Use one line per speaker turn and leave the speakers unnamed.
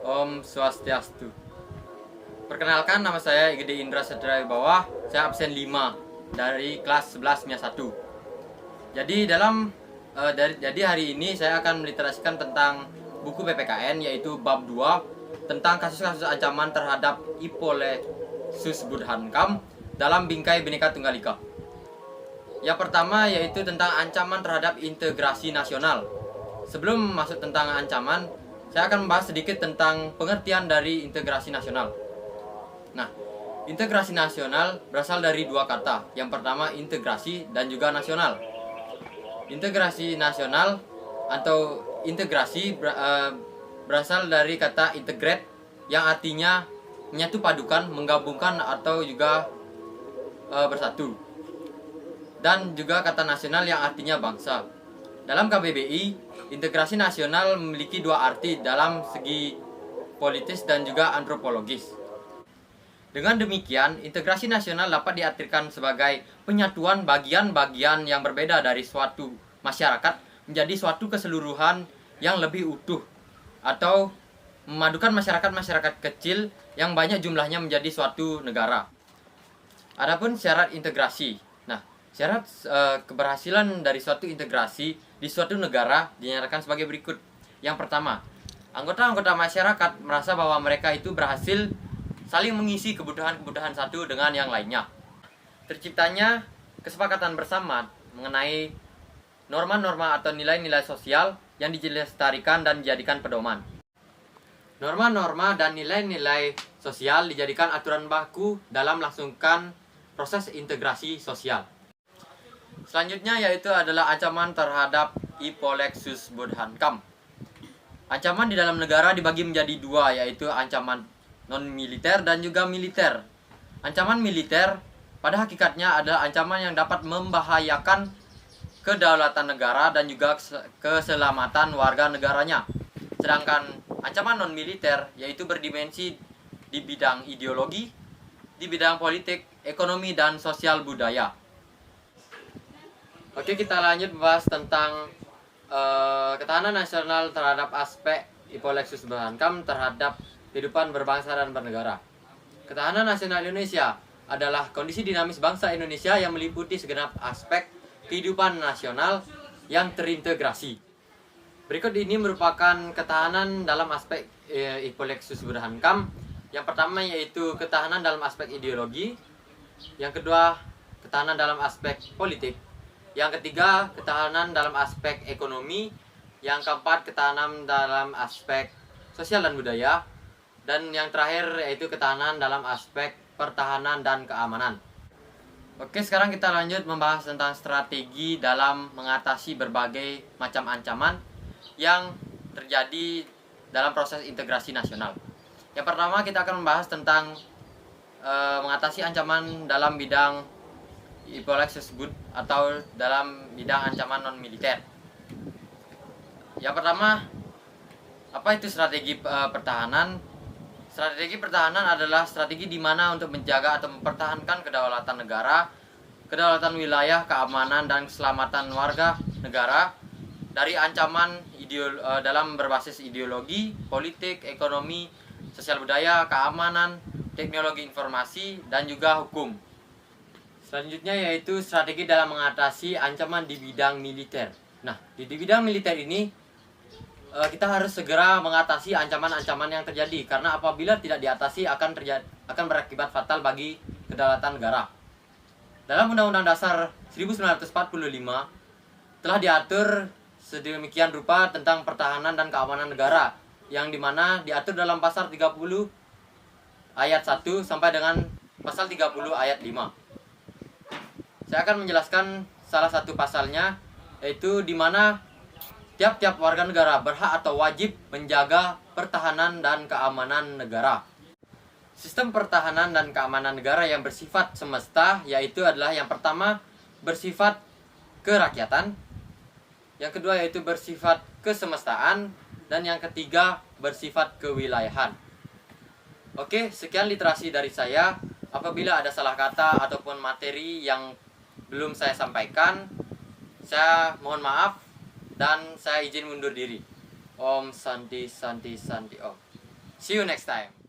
Om Swastiastu. Perkenalkan, nama saya Igede Indra Satria Bawah. Saya absen 5 dari kelas 11 MIA 1. Jadi hari ini saya akan meliterasikan tentang buku PPKN, yaitu bab 2 tentang kasus-kasus ancaman terhadap Hippolytus Budhankam dalam Bingkai Bhinneka Tunggal Ika. Yang pertama yaitu tentang ancaman terhadap integrasi nasional. Sebelum masuk tentang ancaman, saya akan membahas sedikit tentang pengertian dari integrasi nasional. Nah, integrasi nasional berasal dari dua kata. Yang pertama integrasi dan juga nasional. Integrasi nasional atau integrasi berasal dari kata integrate yang artinya menyatu padukan, menggabungkan atau juga bersatu. Dan juga kata nasional yang artinya bangsa. Dalam KBBI, integrasi nasional memiliki dua arti dalam segi politis dan juga antropologis. Dengan demikian, integrasi nasional dapat diartikan sebagai penyatuan bagian-bagian yang berbeda dari suatu masyarakat menjadi suatu keseluruhan yang lebih utuh, atau memadukan masyarakat-masyarakat kecil yang banyak jumlahnya menjadi suatu negara. Adapun syarat integrasi. Nah, syarat keberhasilan dari suatu integrasi di suatu negara dinyatakan sebagai berikut. Yang pertama, anggota-anggota masyarakat merasa bahwa mereka itu berhasil saling mengisi kebutuhan-kebutuhan satu dengan yang lainnya. Terciptanya kesepakatan bersama mengenai norma-norma atau nilai-nilai sosial yang dilestarikan dan dijadikan pedoman. Norma-norma dan nilai-nilai sosial dijadikan aturan baku dalam melangsungkan proses integrasi sosial. Selanjutnya yaitu adalah ancaman terhadap Hippolytus Budhankam. Ancaman di dalam negara dibagi menjadi dua, yaitu ancaman non-militer dan juga militer. Ancaman militer pada hakikatnya adalah ancaman yang dapat membahayakan kedaulatan negara dan juga keselamatan warga negaranya. Sedangkan ancaman non-militer yaitu berdimensi di bidang ideologi, di bidang politik, ekonomi, dan sosial budaya. Oke, kita lanjut membahas tentang ketahanan nasional terhadap aspek Hippolytus Budhankam terhadap kehidupan berbangsa dan bernegara. Ketahanan nasional Indonesia adalah kondisi dinamis bangsa Indonesia yang meliputi segenap aspek kehidupan nasional yang terintegrasi. Berikut ini merupakan ketahanan dalam aspek Hippolytus Budhankam. Yang pertama yaitu ketahanan dalam aspek ideologi. Yang kedua, ketahanan dalam aspek politik. Yang ketiga, ketahanan dalam aspek ekonomi. Yang keempat, ketahanan dalam aspek sosial dan budaya. Dan yang terakhir yaitu ketahanan dalam aspek pertahanan dan keamanan. Oke, sekarang kita lanjut membahas tentang strategi dalam mengatasi berbagai macam ancaman yang terjadi dalam proses integrasi nasional. Yang pertama kita akan membahas tentang mengatasi ancaman dalam bidang Hippolytus atau dalam bidang ancaman non-militer. Yang pertama, apa itu strategi pertahanan? Strategi pertahanan adalah strategi di mana untuk menjaga atau mempertahankan kedaulatan negara, kedaulatan wilayah, keamanan dan keselamatan warga negara dari ancaman dalam berbasis ideologi, politik, ekonomi, sosial budaya, keamanan, teknologi informasi, dan juga hukum. Selanjutnya yaitu strategi dalam mengatasi ancaman di bidang militer. Nah, di bidang militer ini kita harus segera mengatasi ancaman-ancaman yang terjadi, karena apabila tidak diatasi akan berakibat fatal bagi kedaulatan negara. Dalam Undang-Undang Dasar 1945 telah diatur sedemikian rupa tentang pertahanan dan keamanan negara, yang dimana diatur dalam pasal 30 ayat 1 sampai dengan pasal 30 ayat 5. Saya akan menjelaskan salah satu pasalnya, yaitu di mana tiap-tiap warga negara berhak atau wajib menjaga pertahanan dan keamanan negara. Sistem pertahanan dan keamanan negara yang bersifat semesta yaitu adalah yang pertama bersifat kerakyatan, yang kedua yaitu bersifat kesemestaan, dan yang ketiga bersifat kewilayahan. Oke, sekian literasi dari saya. Apabila ada salah kata ataupun materi yang belum saya sampaikan, saya mohon maaf dan saya izin mundur diri. Om Santi Santi Santi Om. See you next time.